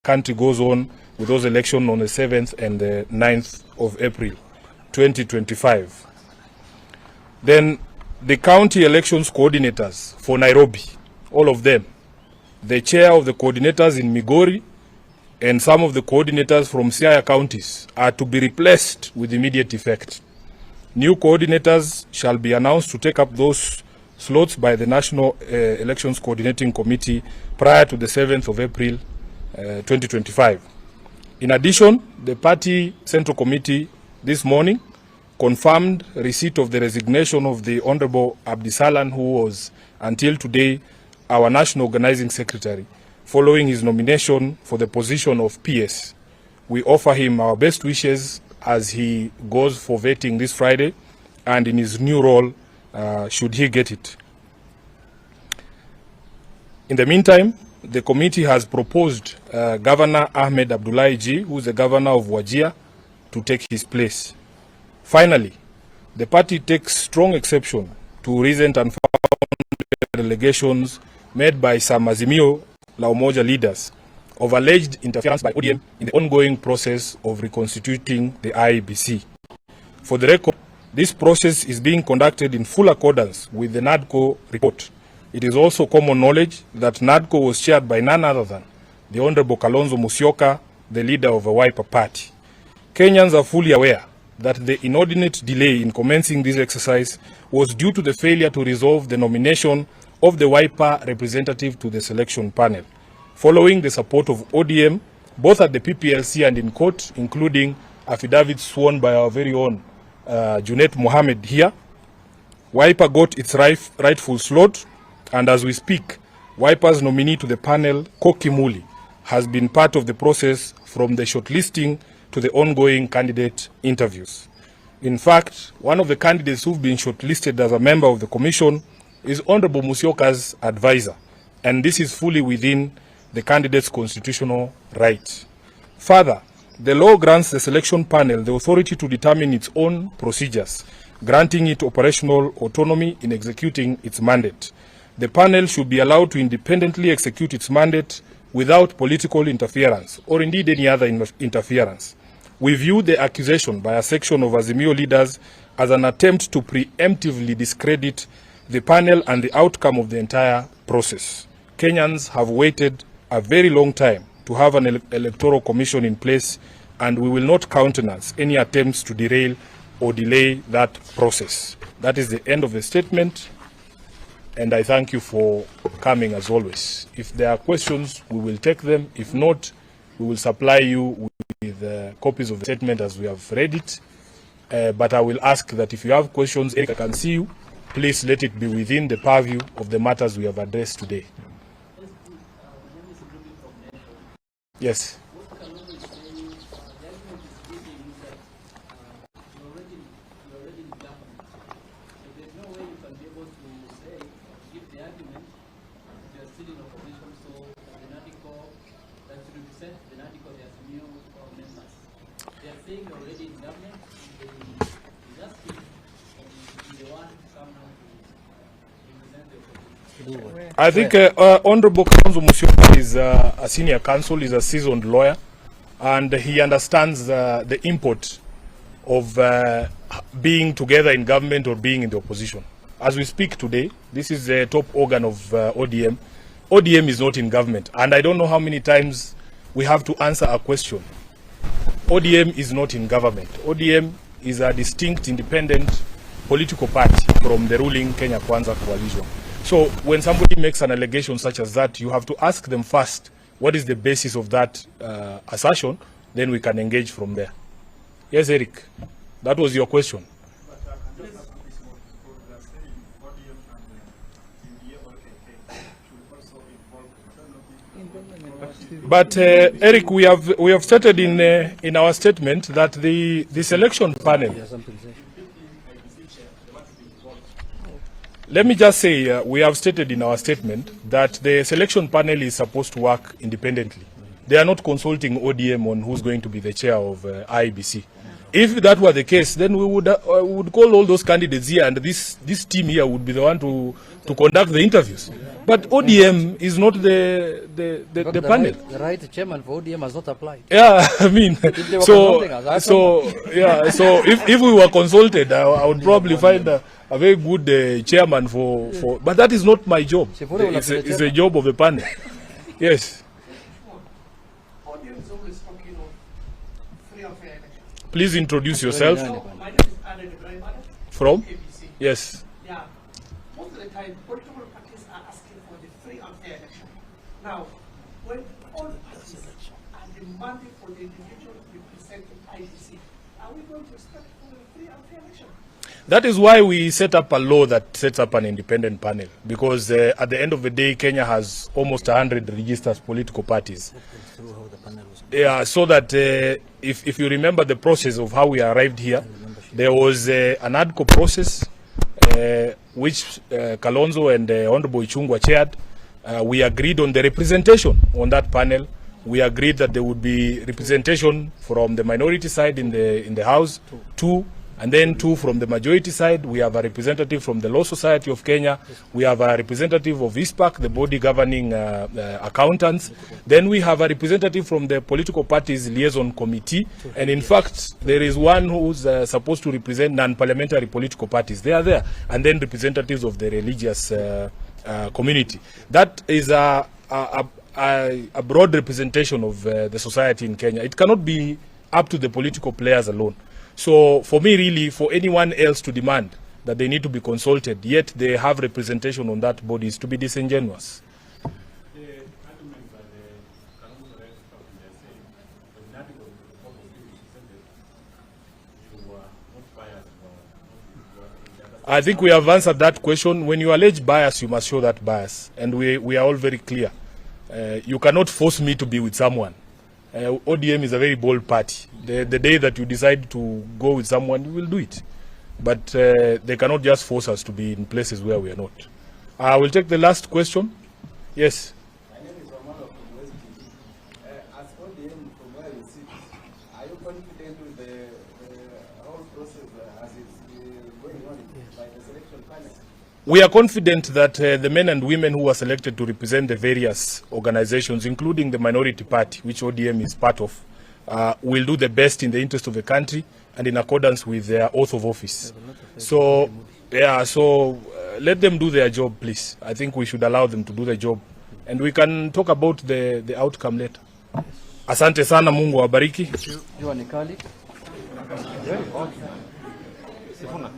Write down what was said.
country goes on with those elections on the 7th and the 9th of April 2025. Then the county elections coordinators for Nairobi, all of them, the chair of the coordinators in Migori and some of the coordinators from Siaya counties are to be replaced with immediate effect. New coordinators shall be announced to take up those slots by the National Elections Coordinating Committee prior to the 7th of April 2025. In addition, the party Central Committee this morning confirmed receipt of the resignation of the Honorable Abdisalan, who was until today our National Organizing Secretary, following his nomination for the position of PS. We offer him our best wishes as he goes for vetting this Friday and in his new role, should he get it. In the meantime, the committee has proposed Governor Ahmed Abdullahi G, who is the governor of Wajir, to take his place. Finally, the party takes strong exception to recent and founded allegations made by some Azimio La Umoja leaders of alleged interference by ODM in the ongoing process of reconstituting the Iebc. For the record, this process is being conducted in full accordance with the NADCO report. It is also common knowledge that NADCO was chaired by none other than the Honorable Kalonzo Musyoka, the leader of the Wiper Party. Kenyans are fully aware that the inordinate delay in commencing this exercise was due to the failure to resolve the nomination of the Wiper representative to the selection panel, following the support of ODM, both at the PPLC and in court, including affidavits sworn by our very own Junet Mohammed here. Wiper got its rightful slot, and as we speak, Wiper's nominee to the panel, Koki Muli, has been part of the process from the shortlisting to the ongoing candidate interviews. In fact, one of the candidates who've been shortlisted as a member of the commission is Honorable Musyoka's advisor, and this is fully within the candidate's constitutional right. Further, the law grants the selection panel the authority to determine its own procedures, granting it operational autonomy in executing its mandate. The panel should be allowed to independently execute its mandate without political interference or indeed any other interference. We view the accusation by a section of Azimio leaders as an attempt to preemptively discredit the panel and the outcome of the entire process. Kenyans have waited a very long time to have an electoral commission in place, and we will not countenance any attempts to derail or delay that process. That is the end of the statement, and I thank you for coming as always. If there are questions, we will take them. If not, we will supply you with copies of the statement as we have read it. But I will ask that if you have questions, Eric, I can see you. Please let it be within the purview of the matters we have addressed today. Yes. I think Honorable Kalonzo Musyoka is a senior counsel, is a seasoned lawyer, and he understands the import of being together in government or being in the opposition. As we speak today, this is the top organ of ODM. ODM is not in government, and I don't know how many times we have to answer a question. ODM is not in government. ODM is a distinct, independent political party from the ruling Kenya Kwanza coalition. So when somebody makes an allegation such as that, you have to ask them first, what is the basis of that assertion? Then we can engage from there. Yes, Eric, that was your question. But Eric, we have stated in our statement that the selection panel. Let me just say, we have stated in our statement that the selection panel is supposed to work independently. They are not consulting ODM on who's going to be the chair of IEBC. If that were the case, then we would call all those candidates here, and this team here would be the one to conduct the interviews. But ODM is not the panel. The right chairman for ODM has not applied. Yeah, I mean, so if we were consulted, I would probably find a very good chairman for. But that is not my job. It's a job of the panel. Yes. Please introduce yourself. My name is Blackman From? Iebc. Yes. Yeah. Most of the time, political parties are asking for the free and fair election. Now, when all parties are demanding for the individual representing Iebc, are we going to start for a free and fair election? That is why we set up a law that sets up an independent panel, because at the end of the day, Kenya has almost 100 registered political parties. Yeah, so that if you remember the process of how we arrived here, there was an ADCO process which Kalonzo and Honorable Ichung'wah chaired. We agreed on the representation on that panel. We agreed that there would be representation from the minority side in the House, two, and then two from the majority side. We have a representative from the Law Society of Kenya. We have a representative of Iebc, the body governing accountants. Then we have a representative from the political parties liaison committee. And in fact, there is one who's supposed to represent non-parliamentary political parties. They are there. And then representatives of the religious community. That is a broad representation of the society in Kenya. It cannot be up to the political players alone. So for me, really, for anyone else to demand that they need to be consulted, yet they have representation on that body, is to be disingenuous. I think we have answered that question. When you allege bias, you must show that bias. And we are all very clear. You cannot force me to be with someone. ODM is a very bold party. The day that you decide to go with someone, you will do it. But they cannot just force us to be in places where we are not. I will take the last question. Yes. My name is Romano from West TV. As ODM, from where you sit, are you confident with the whole process as it's going on by the selection panel? We are confident that the men and women who are selected to represent the various organizations, including the minority party, which ODM is part of, will do the best in the interest of the country and in accordance with their oath of office. So, yeah, let them do their job, please. I think we should allow them to do the job. And we can talk about the outcome later. Asante sana, Mungu awabariki. You are Nikali. Sifuna.